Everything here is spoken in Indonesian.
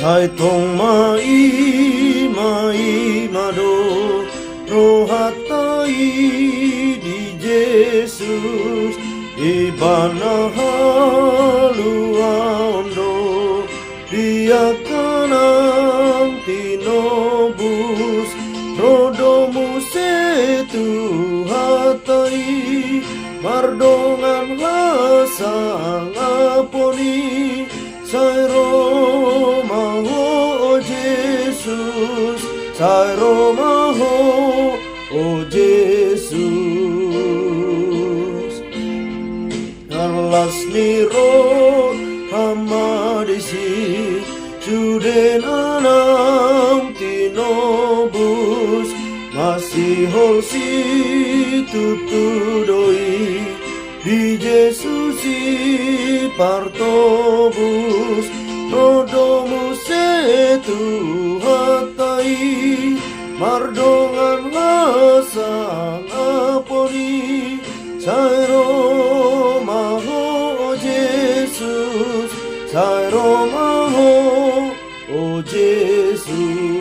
Sai tong mai mado rohatai di Yesus ibana haluando dia kanang tinobus rodomu setu hatai mardongan hasang aponi sai Roma ho Jesus sai Roma ho Jesus alas niro hamadisi juden anang tinobus masih holsi tutudoi di Jesus partobus rodomu setu hatai mardongan lasang aponi sai Roma ho Jesus sai Roma ho Jesus